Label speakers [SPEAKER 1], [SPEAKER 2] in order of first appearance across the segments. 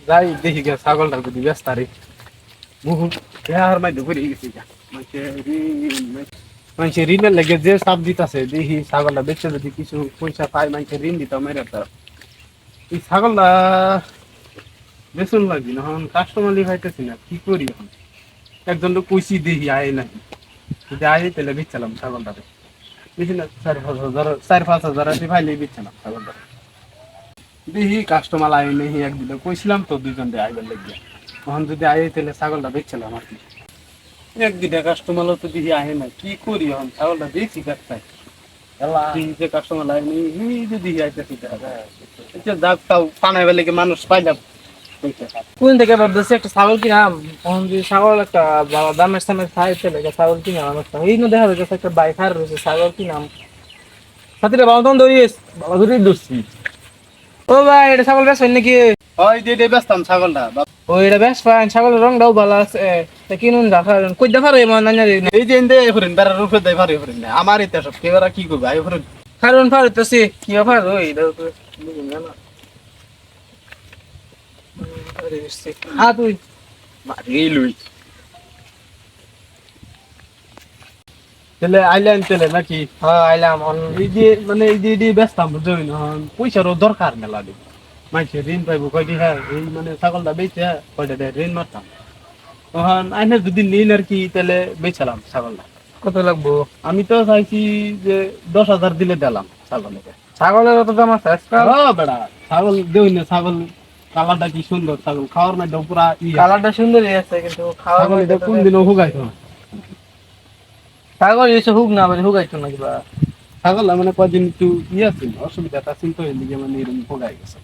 [SPEAKER 1] যাই দেখি গে ছাগলটা যদি ব্যস্ত আরে বহু আর মাই ধরে গেছি গা মানুষে ঋণের লেগে যে চাপ দিতেছে দেখি ছাগলটা বেচে যদি কিছু পয়সা পায় মানুষের ঋণ দিতে মেরে তার এই ছাগলটা বেচুন লাগবি না এখন কাস্টমার লিভাইতেছি না কি করি এখন একজন তো কইছি দেখি আয় নাকি যদি আয় তাহলে বেচছিলাম ছাগলটাতে বেশি না 4-5 হাজার আছে ভাইলে বেচছিলাম ছাগলটা দেখি কাস্টমার আয় নেই একদিন কইছিলাম তো দুইজন দিয়ে আইবার লাগিয়া এখন যদি আয় তাহলে ছাগলটা বেচছিলাম আর কি একদিনে কাস্টমার তো দেখি আহে না কি করি এখন ছাগলটা বেশি কাটতাই যে কাস্টমার আয় নেই এই যে দেখি আইতেছি যাক তাও পানাই বেলে মানুষ পাইলাম
[SPEAKER 2] কোন থেকে ভাবতেছি একটা ছাগল কিনাম তখন যদি ছাগল একটা দামের সামনে খাই চলে ছাগল কিনাম একটা এই নো দেখা যাচ্ছে একটা বাইক হার রয়েছে ছাগল কিনাম সাথে বাবা তখন ধরিস বাবা ধরে ধরছি ও ভাই এটা ছাগল বেশ নাকি
[SPEAKER 1] হয় দিয়ে ব্যস্তাম ছাগলটা
[SPEAKER 2] ও এটা বেশ ফাইন ছাগলের রংটাও ভালো আছে তা কিনুন দেখা কই দেখা রে মন না রে
[SPEAKER 1] এই যে এনদে এফরেন বেড়ার উপরে দেয় ভারে এফরেন না আমার এটা সব কেওরা কি করবে আই এফরেন
[SPEAKER 2] কারণ ফার হইতেছে কি ফার ওই এটা তো বুঝুন না আরে তুই
[SPEAKER 1] মারি লুই তেলে আইলেন তেলে নাকি
[SPEAKER 2] হ্যাঁ আইলাম
[SPEAKER 1] এই যে মানে এই যে ব্যস্তাম বুঝলি না পয়সারও দরকার মেলা দিন মাইছে ঋণ পাইবো কয়টি হ্যাঁ এই মানে ছাগলটা বেচে কয়টা দেয় ঋণ মারতাম তখন আইনের যদি নিন আর কি তাহলে বেচালাম ছাগলটা
[SPEAKER 2] কত লাগবো
[SPEAKER 1] আমি তো চাইছি যে 10,000 দিলে দিলাম ছাগলকে
[SPEAKER 2] ছাগলের কত দাম আছে আজকাল
[SPEAKER 1] বেড়া ছাগল দেউই না ছাগল কালারটা কি সুন্দর ছাগল খাওয়ার মধ্যে পুরা
[SPEAKER 2] কালারটা সুন্দরই আছে কিন্তু খাওয়ার
[SPEAKER 1] ছাগল এটা কোন দিনও হুগাইতো না
[SPEAKER 2] ছাগল এসে হুক না মানে হুকাইতো না কিবা
[SPEAKER 1] ছাগল মানে কদিন একটু ছিল অসুবিধাটা ছিল তো এদিকে মানে এরকম হুগাই গেছে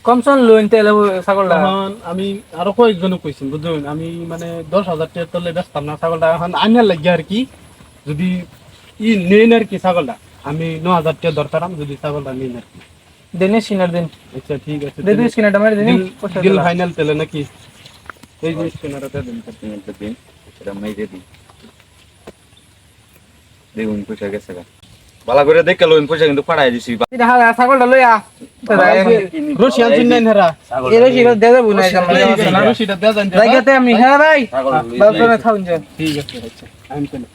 [SPEAKER 2] কমসন লোন তেলে ছাগলটা
[SPEAKER 1] তখন আমি আরো কয়েকজনে কইছেন বুঝলেন আমি মানে 10,000 টাকা তলে বেচতাম না ছাগলটা এখন আনার লাগে আর কি যদি নেন আর কি ছাগলটা আমি 9,000 টাকা দরকারাম যদি ছাগলটা নেন আর কি
[SPEAKER 2] দিনে সিনার দিন
[SPEAKER 1] আচ্ছা ঠিক আছে
[SPEAKER 2] দে দিস কিনাটা মারি দিন
[SPEAKER 1] ডিল ফাইনাল তেলে নাকি এই যে স্ক্যানারটা দিন
[SPEAKER 3] পেমেন্টটা দিন সেটা মেরে দিন দেখুন পয়সা গেছে ভালো করে দেখে লোন পয়সা কিন্তু পাঠাই দিছি
[SPEAKER 2] দেখা ছাগলটা লইয়া
[SPEAKER 1] রশিয়ান চিন্নাইন হেরা
[SPEAKER 2] এই রশিটা দে দেব না
[SPEAKER 1] রশিটা দেয়া যান
[SPEAKER 2] জায়গাতে আমি হ্যাঁ ভাই বালকনে থাকুন যান
[SPEAKER 1] ঠিক আছে আচ্ছা আমি চলে